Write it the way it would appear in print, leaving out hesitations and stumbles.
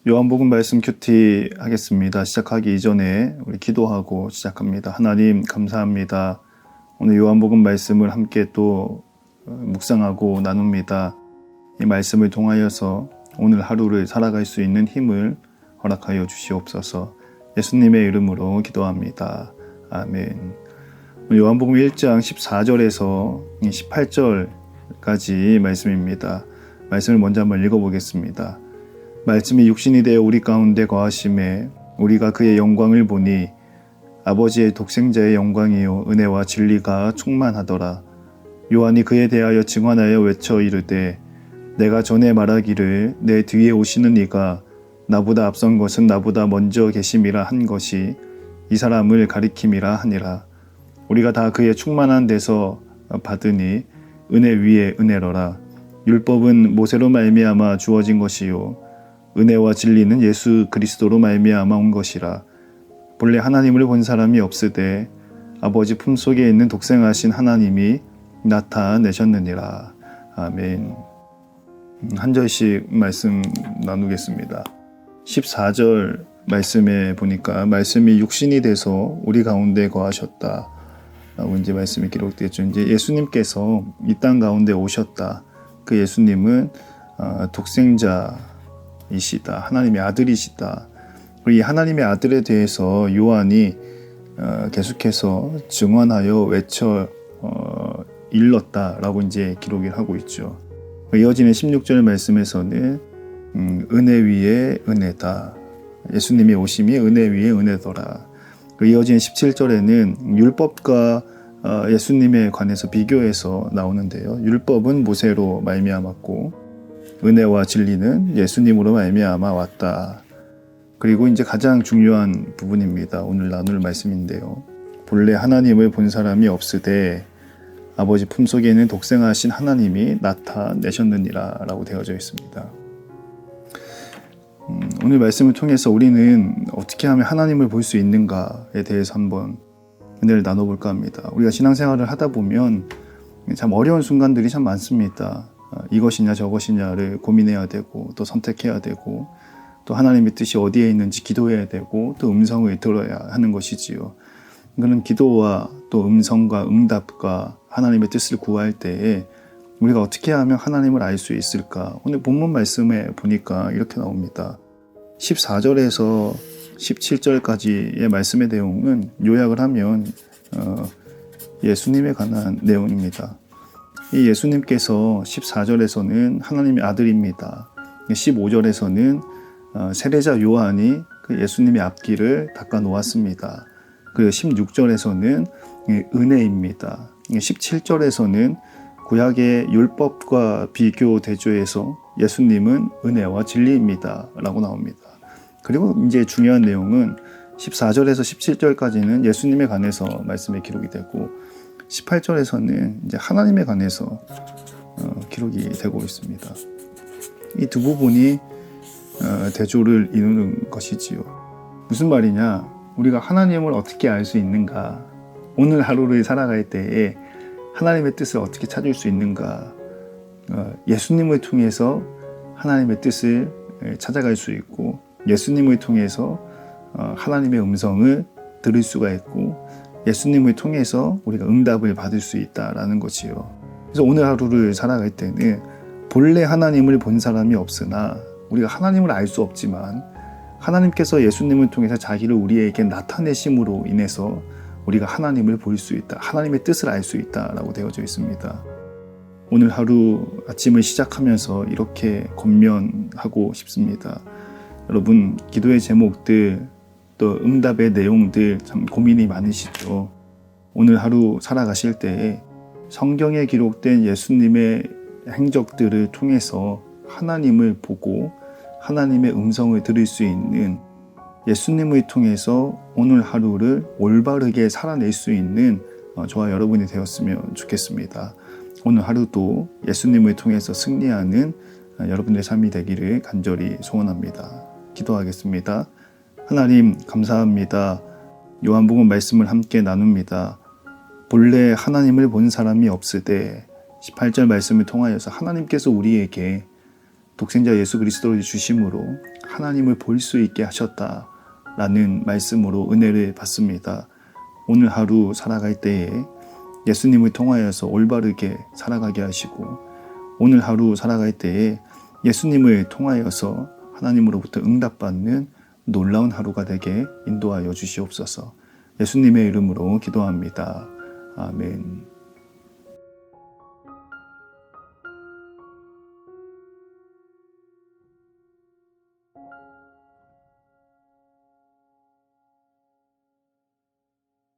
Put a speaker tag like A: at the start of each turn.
A: 요한복음 말씀 큐티 하겠습니다. 시작하기 이전에 우리 기도하고 시작합니다. 하나님 감사합니다. 오늘 요한복음 말씀을 함께 또 묵상하고 나눕니다. 이 말씀을 통하여서 오늘 하루를 살아갈 수 있는 힘을 허락하여 주시옵소서. 예수님의 이름으로 기도합니다. 아멘. 요한복음 1장 14절에서 18절까지 말씀입니다. 말씀을 먼저 한번 읽어보겠습니다. 말씀이 육신이 되어 우리 가운데 거하심에 우리가 그의 영광을 보니 아버지의 독생자의 영광이요 은혜와 진리가 충만하더라. 요한이 그에 대하여 증언하여 외쳐 이르되 내가 전에 말하기를 내 뒤에 오시는 이가 나보다 앞선 것은 나보다 먼저 계심이라 한 것이 이 사람을 가리킴이라 하니라. 우리가 다 그의 충만한 데서 받으니 은혜 위에 은혜로라. 율법은 모세로 말미암아 주어진 것이요 은혜와 진리는 예수 그리스도로 말미암아 온 것이라. 본래 하나님을 본 사람이 없으되 아버지 품속에 있는 독생하신 하나님이 나타내셨느니라. 아멘. 한 절씩 말씀 나누겠습니다. 14절 말씀에 보니까 말씀이 육신이 돼서 우리 가운데 거하셨다 라고 이제 말씀이 기록되었죠. 이제 예수님께서 이 땅 가운데 오셨다. 그 예수님은 독생자 이시다. 하나님의 아들이시다. 이 하나님의 아들에 대해서 요한이 계속해서 증언하여 외쳐 일렀다라고 이제 기록을 하고 있죠. 이어지는 16절 말씀에서는 은혜 위에 은혜다. 예수님이 오심이 은혜 위에 은혜더라. 이어지는 17절에는 율법과 예수님에 관해서 비교해서 나오는데요. 율법은 모세로 말미암았고 은혜와 진리는 예수님으로 말미암아 왔다. 그리고 이제 가장 중요한 부분입니다. 오늘 나눌 말씀인데요. 본래 하나님을 본 사람이 없으되 아버지 품속에 있는 독생하신 하나님이 나타내셨느니라 라고 되어져 있습니다. 오늘 말씀을 통해서 우리는 어떻게 하면 하나님을 볼 수 있는가에 대해서 한번 은혜를 나눠볼까 합니다. 우리가 신앙생활을 하다 보면 참 어려운 순간들이 참 많습니다. 이것이냐 저것이냐를 고민해야 되고 또 선택해야 되고 또 하나님의 뜻이 어디에 있는지 기도해야 되고 또 음성을 들어야 하는 것이지요. 그런 기도와 또 음성과 응답과 하나님의 뜻을 구할 때에 우리가 어떻게 하면 하나님을 알 수 있을까? 오늘 본문 말씀에 보니까 이렇게 나옵니다. 14절에서 17절까지의 말씀의 내용은 요약을 하면 예수님에 관한 내용입니다. 이 예수님께서 14절에서는 하나님의 아들입니다. 15절에서는 세례자 요한이 그 예수님의 앞길을 닦아 놓았습니다. 그리고 16절에서는 은혜입니다. 17절에서는 구약의 율법과 비교 대조해서 예수님은 은혜와 진리입니다 라고 나옵니다. 그리고 이제 중요한 내용은 14절에서 17절까지는 예수님에 관해서 말씀이 기록이 되고 18절에서는 이제 하나님에 관해서 기록이 되고 있습니다. 이 두 부분이 대조를 이루는 것이지요. 무슨 말이냐? 우리가 하나님을 어떻게 알 수 있는가? 오늘 하루를 살아갈 때에 하나님의 뜻을 어떻게 찾을 수 있는가? 예수님을 통해서 하나님의 뜻을 찾아갈 수 있고 예수님을 통해서 하나님의 음성을 들을 수가 있고 예수님을 통해서 우리가 응답을 받을 수 있다라는 것이요. 그래서 오늘 하루를 살아갈 때는 본래 하나님을 본 사람이 없으나 우리가 하나님을 알 수 없지만 하나님께서 예수님을 통해서 자기를 우리에게 나타내심으로 인해서 우리가 하나님을 볼 수 있다. 하나님의 뜻을 알 수 있다라고 되어져 있습니다. 오늘 하루 아침을 시작하면서 이렇게 권면하고 싶습니다. 여러분 기도의 제목들 또 응답의 내용들 참 고민이 많으시죠. 오늘 하루 살아가실 때에 성경에 기록된 예수님의 행적들을 통해서 하나님을 보고 하나님의 음성을 들을 수 있는 예수님을 통해서 오늘 하루를 올바르게 살아낼 수 있는 저와 여러분이 되었으면 좋겠습니다. 오늘 하루도 예수님을 통해서 승리하는 여러분의 삶이 되기를 간절히 소원합니다. 기도하겠습니다. 하나님 감사합니다. 요한복음 말씀을 함께 나눕니다. 본래 하나님을 본 사람이 없으되 18절 말씀을 통하여서 하나님께서 우리에게 독생자 예수 그리스도를 주심으로 하나님을 볼 수 있게 하셨다라는 말씀으로 은혜를 받습니다. 오늘 하루 살아갈 때에 예수님을 통하여서 올바르게 살아가게 하시고, 오늘 하루 살아갈 때에 예수님을 통하여서 하나님으로부터 응답받는 놀라운 하루가 되게 인도하여 주시옵소서. 예수님의 이름으로 기도합니다. 아멘.